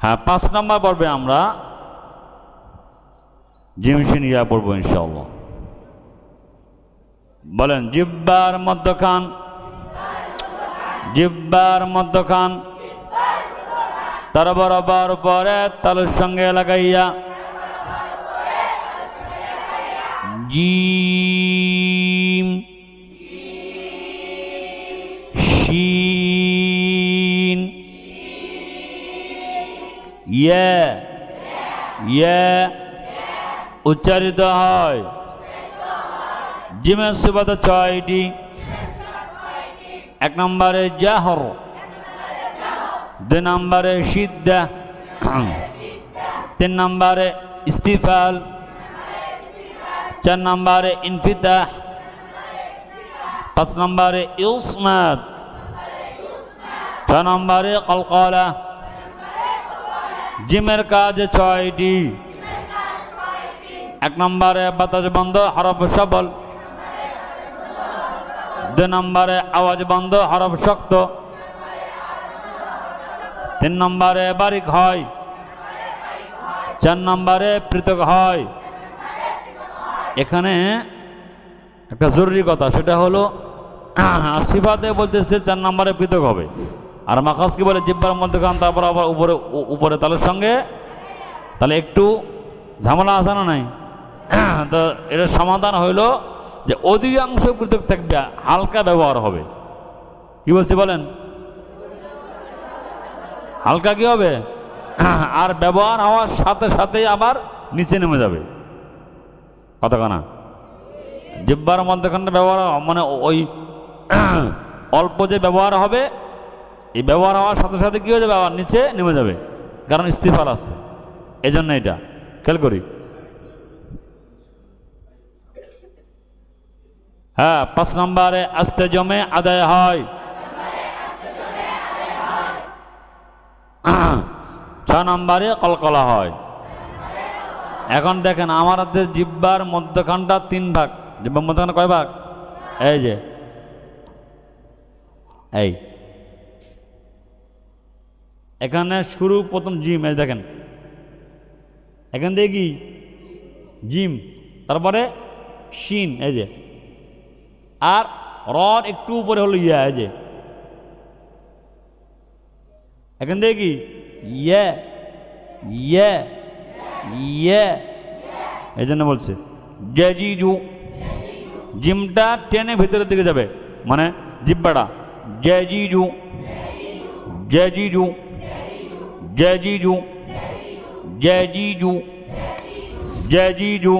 হ্যাঁ 5 নম্বর পর্বে আমরা জিমশিন ইয়া পড়বো ইনশাআল্লাহ। বলেন জিব্বার মধ্যখান, জিব্বার মধ্যখান তার বরাবর উপরে তালুর সঙ্গে লাগাইয়া জিম শিন ইয়া ইয়া উচ্চারিত হয়। জিমের সিফাত 6টি। 1 নম্বরে জাহর, 2 নম্বরে শিদ্দা, 3 নম্বরে ইস্তিফাল, 4 নম্বরে ইনফিতাহ, 5 নম্বরে ইসমাদ, 6 নম্বরে কলকলা। জিমের কাজ 6টি। 1 নম্বরে বাতাস বন্ধ হরফ সবল, 2 নম্বরে আওয়াজ বন্ধ হরফ শক্ত, 3 নম্বরে বারিক হয়, 4 নম্বরে পৃথক হয়। এখানে একটা জরুরি কথা, সেটা হলো সিফাতে বলতেছে 4 নম্বরে পৃথক হবে, আর মাখাস কি বলে জিহ্বার মধ্যখান তারপর আবার উপরে উপরে তালের সঙ্গে। তাহলে একটু ঝামেলা আছে না নাই? তো এটার সমাধান হইলো যে অধিকাংশ পৃথক থাকবে, হালকা ব্যবহার হবে। কি বলছি বলেন? হালকা কি হবে? আর ব্যবহার হওয়ার সাথে সাথেই আবার নিচে নেমে যাবে। কতখানা জিহ্বার মধ্যখানটা ব্যবহার মানে ওই অল্প যে ব্যবহার হবে, এই ব্যবহার হওয়ার সাথে সাথে কি হয়ে যাবে? আবার নিচে নেমে যাবে, কারণ ইস্তিফাল আছে। এই জন্য এটা খেয়াল করি। হ্যাঁ 5 নম্বরে আস্তে জমে আদায় হয়, 6 নম্বরে কলকলা হয়। এখন দেখেন আমাদের জিহ্বার মধ্যখানটা 3 ভাগ। জিহ্বার মধ্যখান কয় ভাগ? এই যে এই এখানে শুরু প্রথম জিম, এই দেখেন এখান থেকে কি জিম, তারপরে শিন, এই যে, আর রড একটু উপরে হলো ইয়া, এই যে এখান থেকে কি ইয়ে ইয়ে ইয়ে। এই জন্য বলছে জেজিজু, জিমটা টেনে ভিতরের দিকে যাবে, মানে জিব্বাটা জেজিজু জেজিজু জেজিজু জেজিজু জেজিজু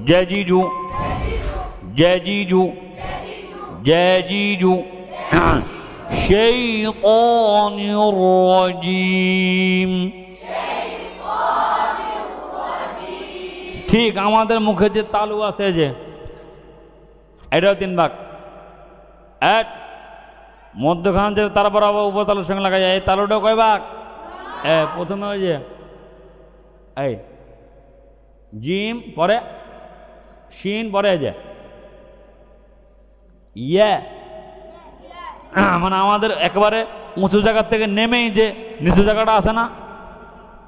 জেজিজু জেজিজু জেজিজু শাইতানির রাজিম। ঠিক আমাদের মুখে যে তালু আছে, যে এটাও 3 ভাগ। 1 মধ্যখান যে তারপর আবার উপর তালুর সঙ্গে লাগা যায়, এই তালুটাও কয় ভাগ? প্রথমে ওই যে এই জিম, পরে শিন, পরে যে ইয়ে, মানে আমাদের একেবারে উঁচু জায়গার থেকে নেমেই যে নিচু জায়গাটা আছে না,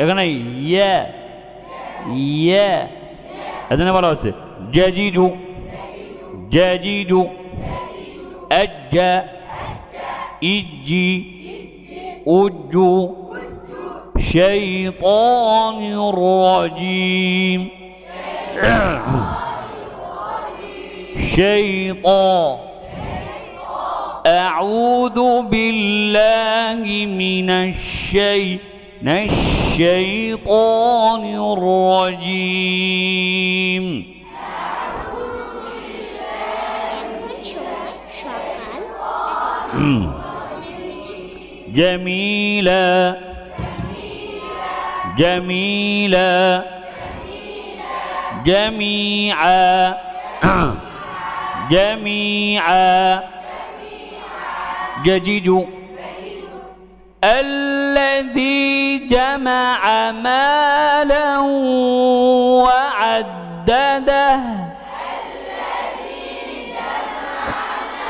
এখানে ইয়ে ইয়ে। এজন্য বলা হচ্ছে জেজিজু জেজিজু এজ্জা ইজ্জি উজ্জু শাইতানির রাজিম। শাইতান আউযু বিল্লাহি মিনাশ শাইতানির রাজিম। জামিলা জামিলা জামিআ জামিআ জেজিজু الذي جمع مالا وعدده।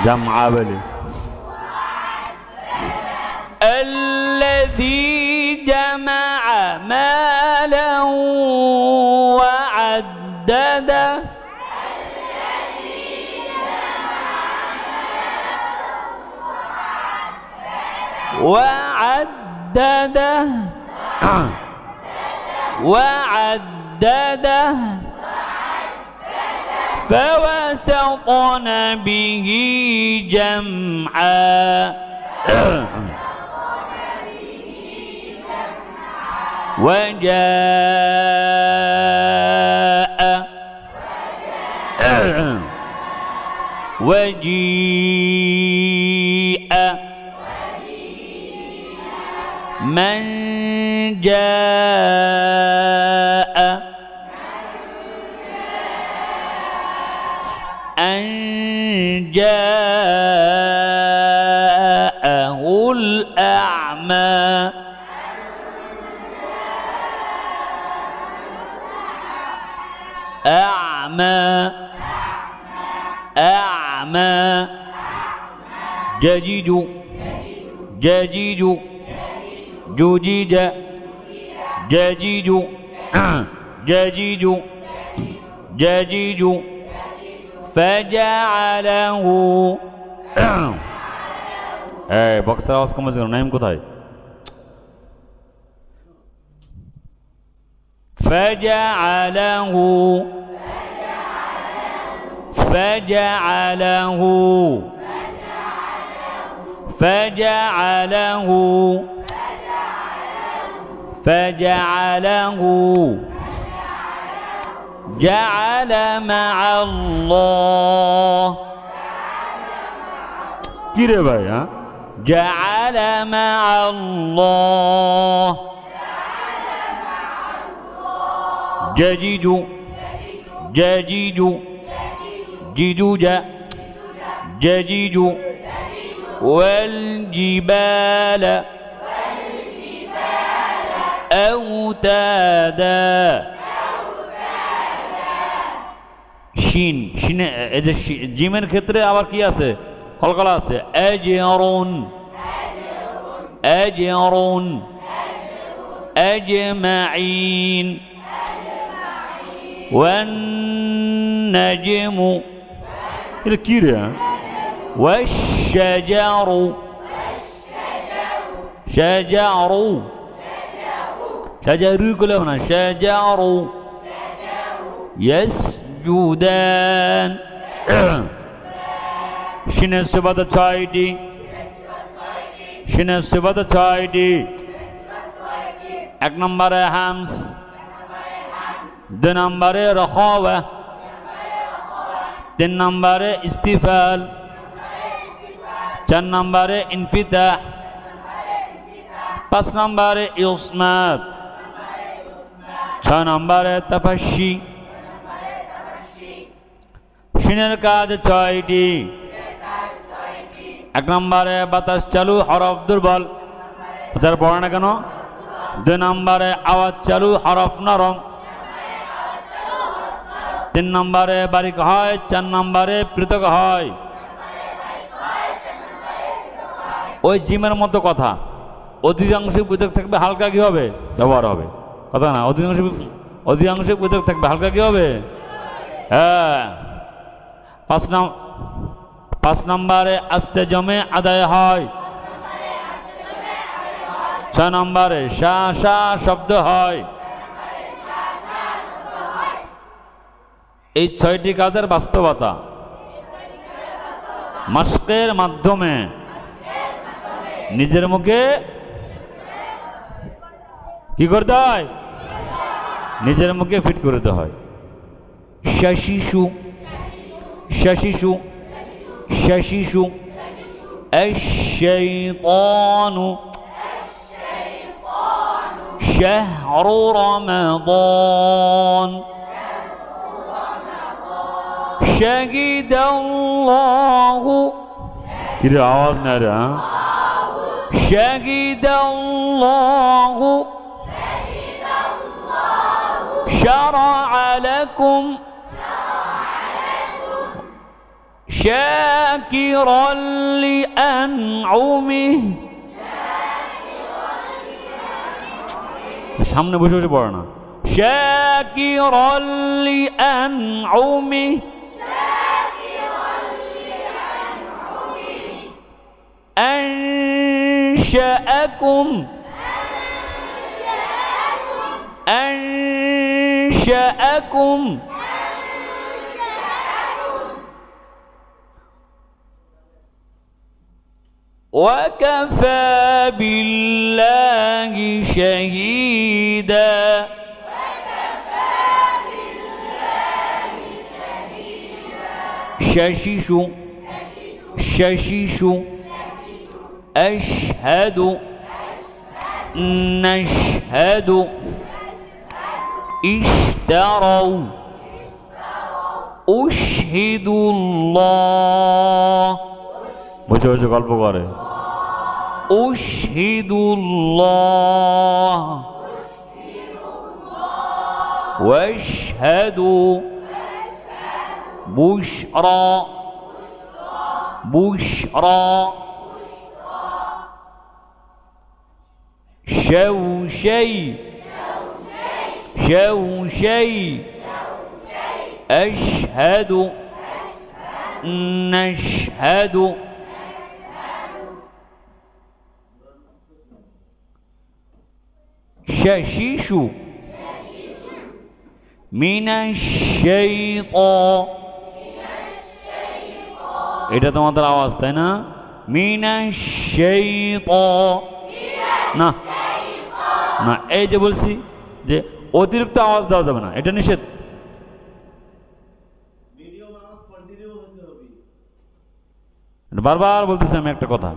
جمع بلي الذي جمع وعدده وعدده فوسطن به جمعا وجيء من جاء أن جاءه الأعمى أعمى جديد جديد جديد فجعله বক্সের আওয়াজ কমেছে কেন? নাইম কোথায়? فجعله جعل مع الله কি রে ভাই? হ্যাঁ, جعل مع الله جديد جديد والجبال أوتادا শিন শিনে এই যে জিমের ক্ষেত্রে আবার কি আছে? কলকলা আছে। আজরুন আজমাইন ওয়ান নাজমু এটা কি রে? ওয়াশজারু শাজারু কইলাম না, শাজারু ইয়াসজুদান শিনের সিফাত ছয়টি, শিনের সিফাত ছয়টি। এক নম্বরে হামস, দুই নম্বরে রখাওয়া, তিন নম্বরে ইস্তিফাল, চার নম্বরে ইনফিতাহ, পাঁচ নম্বরে ইসমাত, ছয় নম্বরে তাফাশি। শিনের কাজ ছয়টি। এক নম্বরে বাতাস চালু, হরফ দুর্বল, যার পড়ে না কেন। দুই নম্বরে আওয়াজ চালু, হরফ নরম। তিন নম্বরে বারিক হয়, চার নম্বরে পৃথক হয়। ওই জিমের মতো কথা, অধিকাংশ পৃথক থাকবে, হালকা কি হবে? ব্যবহার হবে, কথা না। অধিকাংশ পৃথক থাকবে, হালকা কি হবে? হ্যাঁ। পাঁচ নম্বরে আস্তে জমে আদায় হয়। ছয় নম্বরে শা শা শব্দ হয়। এই ছয়টি কাজের বাস্তবতা মাশকের মাধ্যমে নিজের মুখে কি করতে হয়? নিজের মুখে ফিট করতে হয়। শাশিশু শাশিশু শাশিশু আশ-শাইতানু শাহরু রমাদান শাহিদাল্লাহু এর আওয়াজ না রে। শাহিদাল্লাহু শারআ লাকুম শাকিরান লিআনউমিহি। সামনে বসে বসে পড়ে না। শাকিরান লিআনউমিহি أنشأكم أنشأكم وكفى بالله شهيدا ششيش ششيش أشهد نشهد اشتروا أشهد الله বসে বসে গল্প করে أشهد الله واشهدوا بشرى بشرى شوشي شوشي أشهد نشهد ششيش من الشيطان এটা তোমাদের আওয়াজ তাই না মিনাশ শাইতান না না এই যে বলছি যে অতিরিক্ত আওয়াজ দেওয়া যাবে না এটা নিষেধ বারবার বলতেছি আমি একটা কথা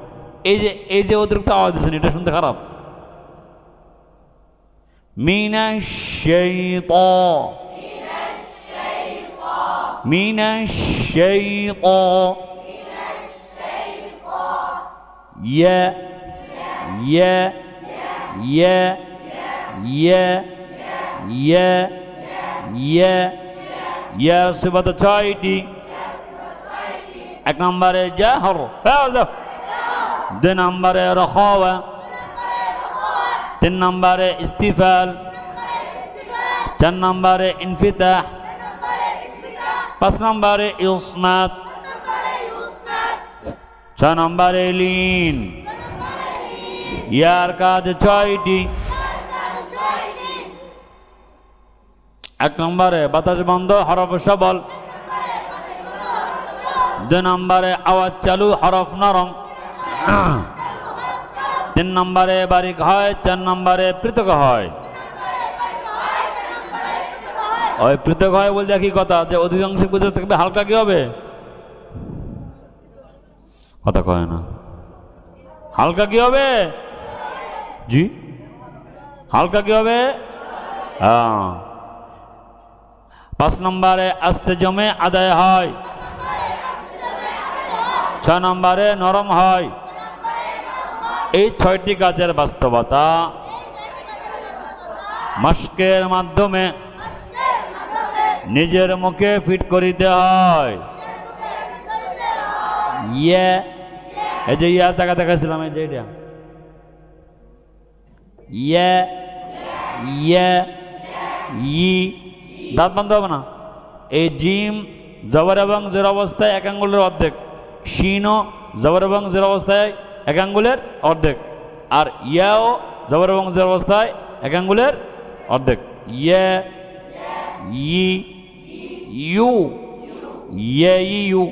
এই যে অতিরিক্ত আওয়াজ দিচ্ছেন এটা শুনতে খারাপ মিনাশ শাইতান মিনাশ শাইতান ইয়া ইয়া ইয়া ইয়া ইয়া ইয়া ইয়া সিফাত ছয়টি এক নম্বরে জাহর দুই নম্বরে রখাওয়া তিন নম্বরে ইস্তিফাল চার নম্বরে ইনফিতাহ পাঁচ নম্বরে ইসমাত ছয় নম্বরে লিন ইয়ার কাজ ছয়টি এক নম্বরে বাতাস বন্ধ হরফ সবল দুই নম্বরে আওয়াজ চালু হরফ নরম তিন নম্বরে বারিক হয় চার নম্বরে পৃথক হয় ওই পৃথক হয় বলতে কি কথা যে অধিকাংশ বুঝে থাকবে হালকা কি হবে কথা কয় না হালকা কি হবে জি হালকা কি হবে হ্যাঁ পাঁচ নম্বরে আস্তে জমে আদায় হয় ছয় নম্বরে নরম হয় এই ছয়টি কাজের বাস্তবতা মস্কের মাধ্যমে নিজের মুখে ফিট করিতে হয় ইয়ে এই যে ইয়া জায়গা দেখাছিলাম এই যে এটা ইয়ে ইয়ে ই দাঁত বন্ধ হবে না এই জিম জবর এবং জের অবস্থায় এক আঙ্গুলের অর্ধেক শিনও জবর এবং জের অবস্থায় এক আঙ্গুলের অর্ধেক আর ইয়াও জবর এবং জের অবস্থায় এক আঙ্গুলের অর্ধেক ইয়ে ই ইউ ইয়ে ইউ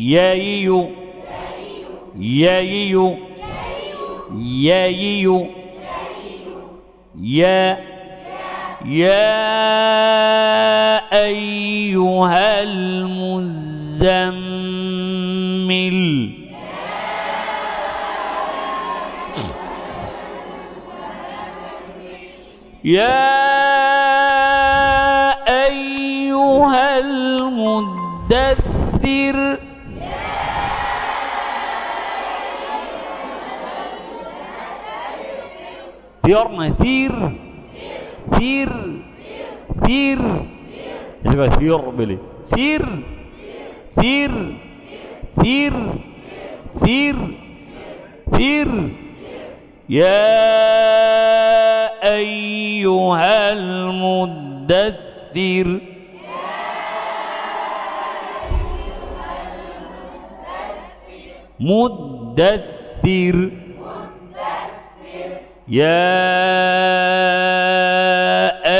ইয়ে ইউ ইয়ে ইউ ইয়ে ইউ ইয়ে يا أيها المزمل يا أيها المدثر ثير ثير ثير اسمه ثير بلي ثير ثير ثير ثير ثير يا أيها المدثر مدثر يا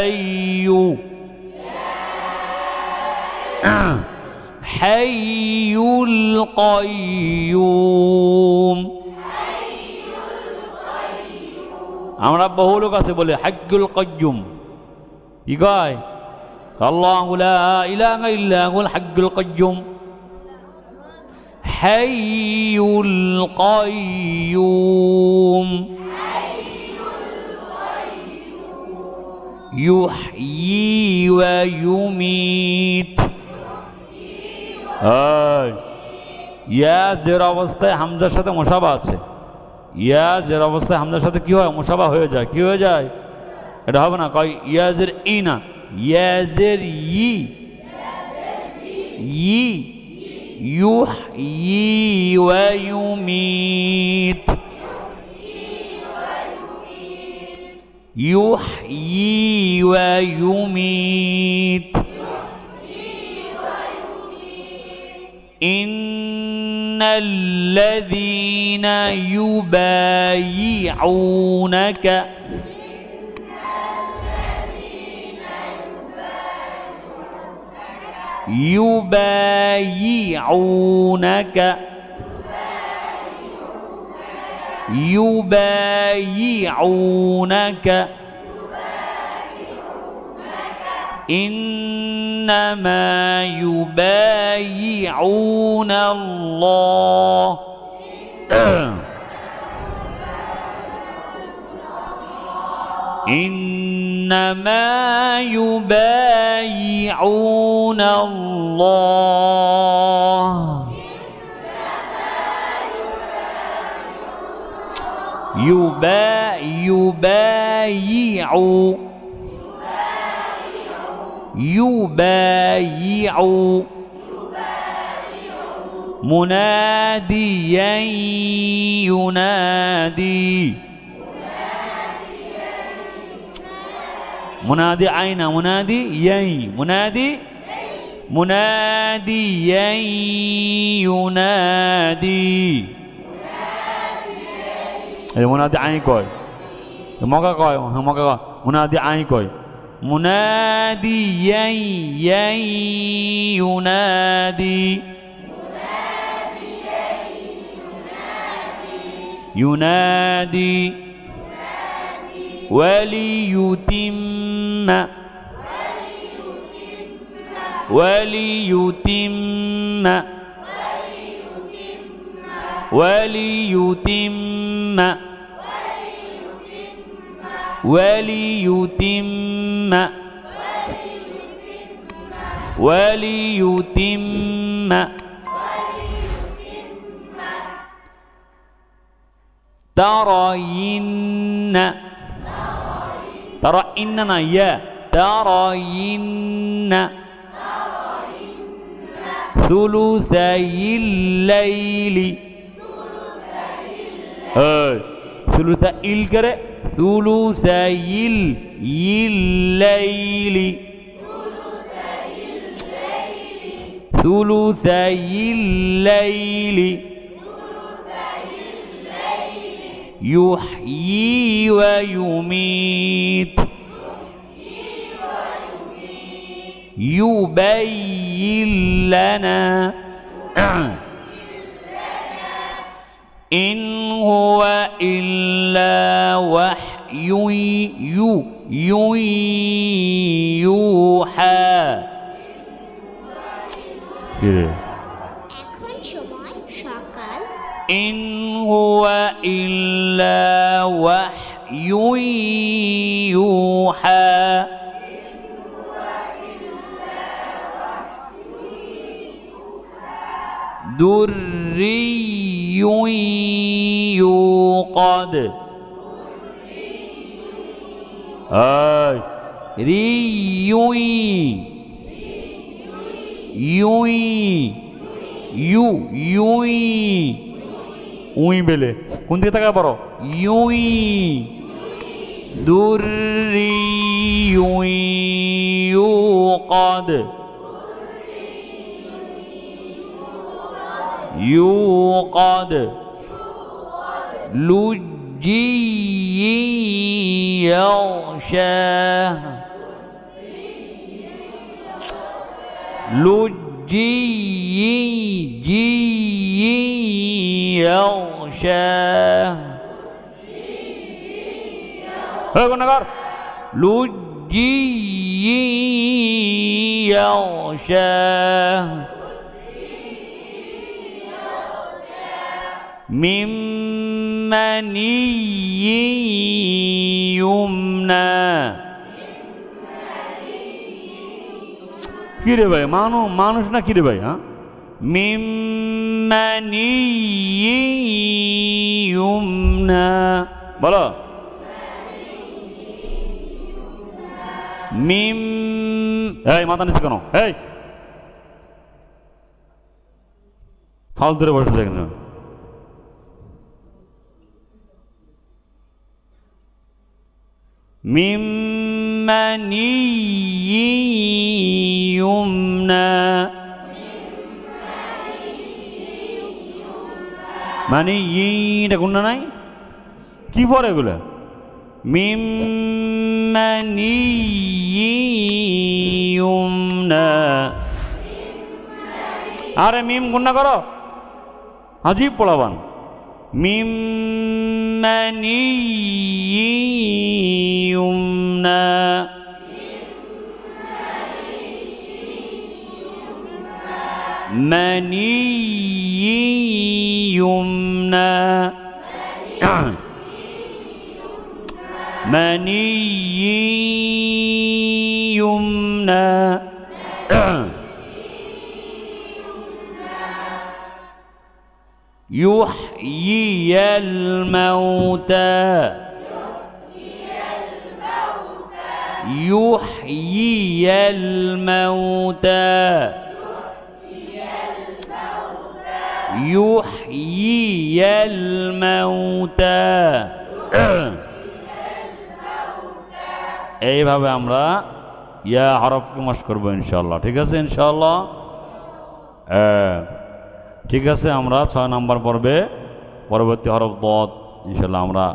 أيو حي القيوم আমরা বহু লোক আছে বলে হাজ্জুল কাইয়ুম কি কয় আল্লাহু লা ইলাহা ইল্লা হুল হাজ্জুল কাইয়ুম হাইয়ুল কাইয়ুম ইউহয়ি ওয়া ইউমিত ইয়া জের অবস্থায় হামজার সাথে মুশাবা আছে ইয়া জের অবস্থায় হামজার সাথে কি হয় মুশাবা হয়ে যায় কি হয়ে যায় এটা হবে না কয় ইয়া জের ই না ইয়া জের ই ই ইউহয়ি ওয়া ইউমিত ইউহয়ি ওয়া ইউমিত إن الذين يبايعونك يبايعونك يبايعونك إنما يبايعون الله إنما يبايعون الله يبايع مناديا ينادي منادي أين منادي يي منادي مناديا ينادي منادي أين كوي موقع كوي موقع كوي منادي أين كوي مناديا ينادي ينادي وليتم وليتم وليتم وليتم وليتم ترين ترى إننا يا ترين ثلثي الليل ثلثي الكره ثلثي الليل ثلثي الليل يحيي ويميت يبين لنا إن هو إلا وحي يوحى إن هو إلا وحي يوحى دري يوقد ري يوي উই বেলে কোন দিকে তাকায় পড়ো ইউই দুররি ইউই ইউকাদ ইউকাদ লুজ্জ يغشى لجي يغشى هاي قنقر لجي يغشى من مني يمنى কি রে ভাই মানুষ না কি রে ভাই হ্যাঁ মিম মানি ইউমনা বলো মিম এই মাথা নিচে কেন এই ফাল ধরে বসে থাকে না মিম মানি ইউমনা মানে ইটা কোনটা নাই কি পরে এগুলো মিম মানি ইউমনা আরে মিম গুণনা করো আজীব পোলাবান মিম মানি ইউমনা مني يمنى مني يمنى يحيي الموتى يحيي الموتى يحيي الموتى এইভাবে আমরা ইয়া হরফকে মশ করব ইনশাআল্লাহ ঠিক আছে ইনশাআল্লাহ ঠিক আছে আমরা 6 নম্বর পর্বে পরবর্তী হরফ দত ইনশাআল্লাহ আমরা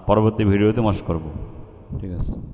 পরবর্তী ভিডিওতে মশ করব ঠিক আছে